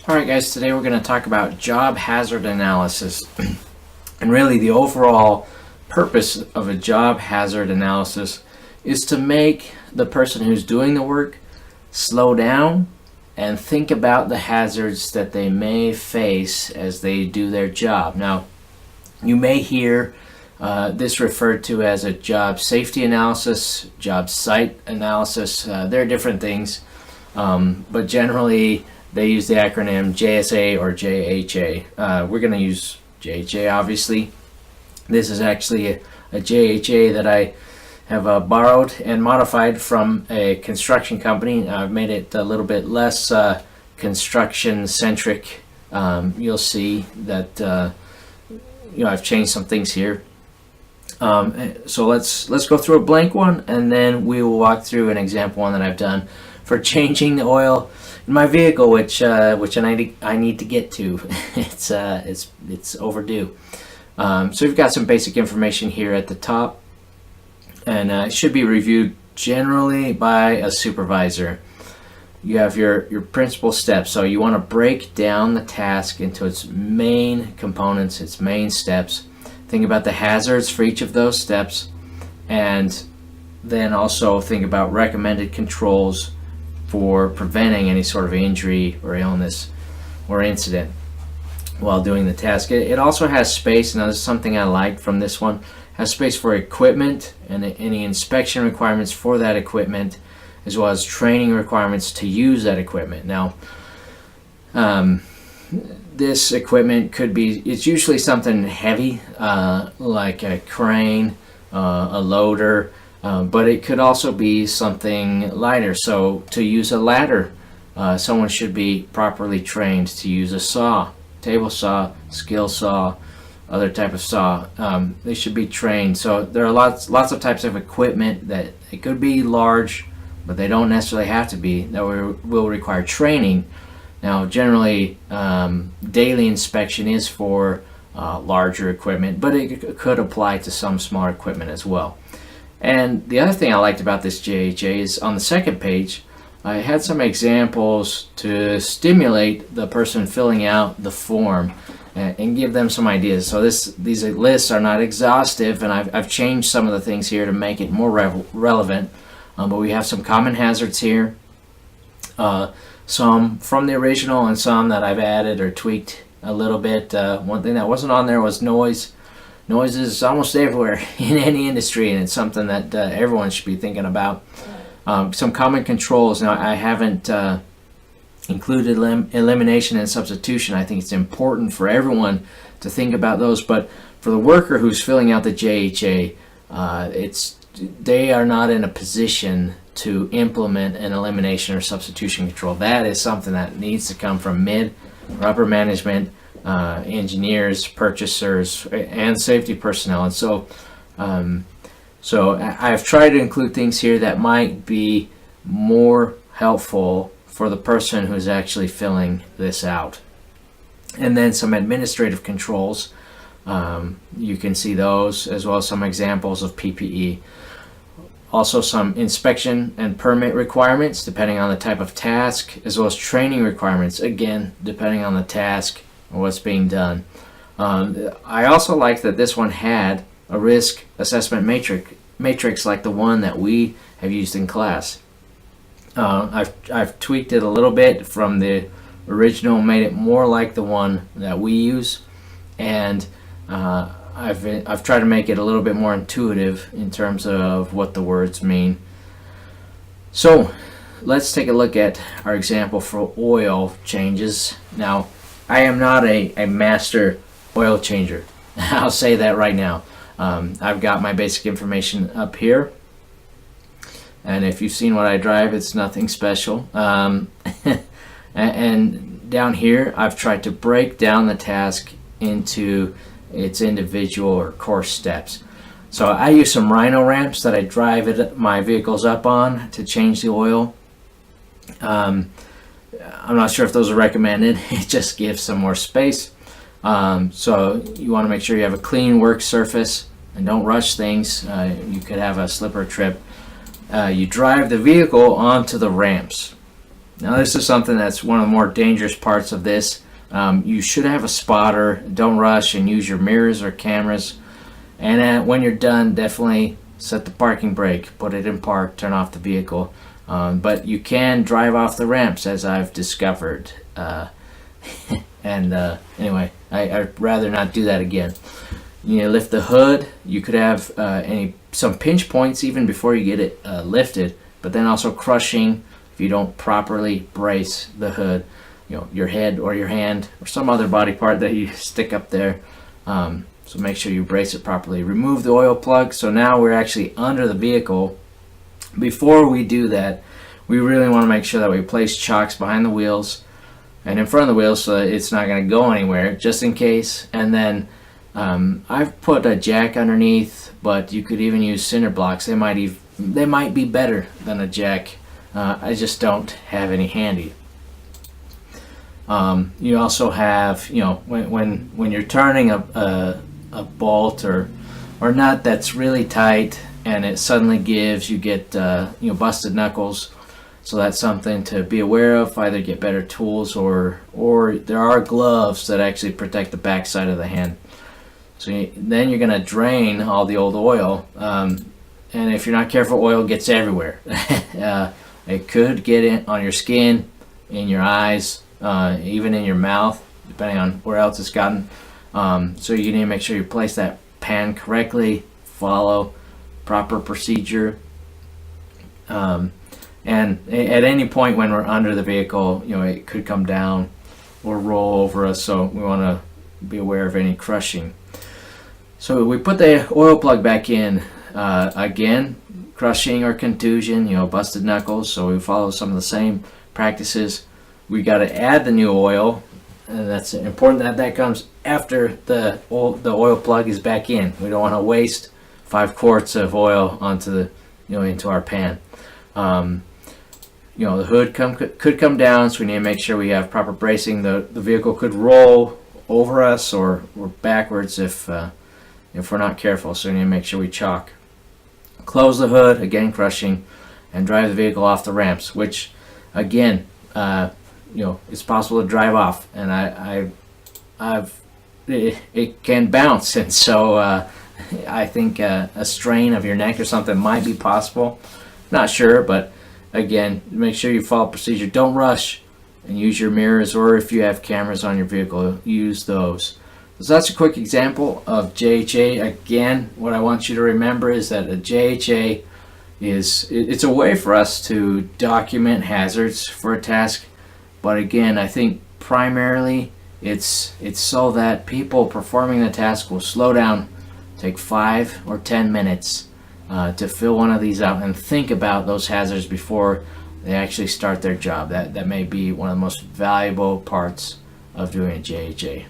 Alright guys, today we're going to talk about job hazard analysis. And really the overall purpose of a job hazard analysis is to make the person who's doing the work slow down and think about the hazards that they may face as they do their job. Now, you may hear this referred to as a job safety analysis, job site analysis. There are different things, but generally they use the acronym JSA or JHA. We're going to use JHA, obviously. This is actually a JHA that I have borrowed and modified from a construction company. I've made it a little bit less construction centric. You'll see that I've changed some things here. So let's go through a blank one, and then we will walk through an example one that I've done for changing the oil in my vehicle, which I need to get to. it's overdue. So we've got some basic information here at the top, and it should be reviewed generally by a supervisor. You have your principal steps, so you want to break down the task into its main components, its main steps. Think about the hazards for each of those steps, and then also think about recommended controls for preventing any sort of injury or illness or incident while doing the task. It also has space, and this is something I like from this one, has space for equipment and any inspection requirements for that equipment, as well as training requirements to use that equipment. Now, this equipment could be, it's usually something heavy, like a crane, a loader, but it could also be something lighter. So to use a ladder, someone should be properly trained to use a saw, table saw, skill saw, other type of saw. They should be trained. So there are lots of types of equipment that it could be large, but they don't necessarily have to be, that will require training. Now, generally, daily inspection is for larger equipment, but it could apply to some smaller equipment as well. And the other thing I liked about this JHA is on the second page, I had some examples to stimulate the person filling out the form and give them some ideas. So these lists are not exhaustive, and I've changed some of the things here to make it more relevant. But we have some common hazards here. Some from the original and some that I've added or tweaked a little bit. One thing that wasn't on there was noise. Noise is almost everywhere in any industry, and it's something that everyone should be thinking about. Some common controls. Now, I haven't included elimination and substitution. I think it's important for everyone to think about those, but for the worker who's filling out the JHA, they are not in a position to implement an elimination or substitution control. That is something that needs to come from mid or upper management, engineers, purchasers, and safety personnel. And so I've tried to include things here that might be more helpful for the person who's actually filling this out. And then some administrative controls. You can see those, as well as some examples of PPE. Also some inspection and permit requirements depending on the type of task, as well as training requirements, again, depending on the task or what's being done. I also like that this one had a risk assessment matrix like the one that we have used in class. I've tweaked it a little bit from the original, made it more like the one that we use, and I've tried to make it a little bit more intuitive in terms of what the words mean. So let's take a look at our example for oil changes. Now, I am not a master oil changer. I'll say that right now. I've got my basic information up here, and if you've seen what I drive, it's nothing special. And down here, I've tried to break down the task into its individual or course steps. So I use some Rhino ramps that I drive my vehicles up on to change the oil. I'm not sure if those are recommended. It just gives some more space. So you want to make sure you have a clean work surface and don't rush things. You could have a slip or trip. You drive the vehicle onto the ramps. Now this is something that's one of the more dangerous parts of this. You should have a spotter. Don't rush and use your mirrors or cameras. And when you're done, definitely set the parking brake, put it in park, turn off the vehicle. But you can drive off the ramps, as I've discovered. Anyway, I'd rather not do that again. You lift the hood. You could have some pinch points even before you get it lifted, but then also crushing if you don't properly brace the hood. Your head or your hand or some other body part that you stick up there. So make sure you brace it properly. Remove the oil plug. So now we're actually under the vehicle. Before we do that, we really want to make sure that we place chocks behind the wheels and in front of the wheels so that it's not going to go anywhere, just in case. And then I've put a jack underneath, but you could even use cinder blocks. They might be better than a jack. I just don't have any handy. You also have, when you're turning a bolt or nut that's really tight and it suddenly gives, you get busted knuckles. So that's something to be aware of. Either get better tools or there are gloves that actually protect the backside of the hand. So then you're going to drain all the old oil, and if you're not careful, oil gets everywhere. It could get in on your skin, in your eyes, even in your mouth, depending on where else it's gotten. So you need to make sure you place that pan correctly, follow proper procedure. And at any point when we're under the vehicle, it could come down or roll over us, so we want to be aware of any crushing. So we put the oil plug back in. Again, crushing or contusion, busted knuckles, so we follow some of the same practices. We got to add the new oil, and that's important that comes after the oil plug is back in. We don't want to waste 5 quarts of oil onto into our pan. The hood could come down, so we need to make sure we have proper bracing. The vehicle could roll over us or backwards if we're not careful, so we need to make sure we chock. Close the hood, again crushing, and drive the vehicle off the ramps, which again it's possible to drive off, and it can bounce, and so I think a strain of your neck or something might be possible. Not sure, but again, make sure you follow procedure. Don't rush, and use your mirrors, or if you have cameras on your vehicle, use those. So that's a quick example of JHA. Again, what I want you to remember is that a JHA it's a way for us to document hazards for a task, but again, I think primarily it's so that people performing the task will slow down, take 5 or 10 minutes to fill one of these out and think about those hazards before they actually start their job. That may be one of the most valuable parts of doing a JHA.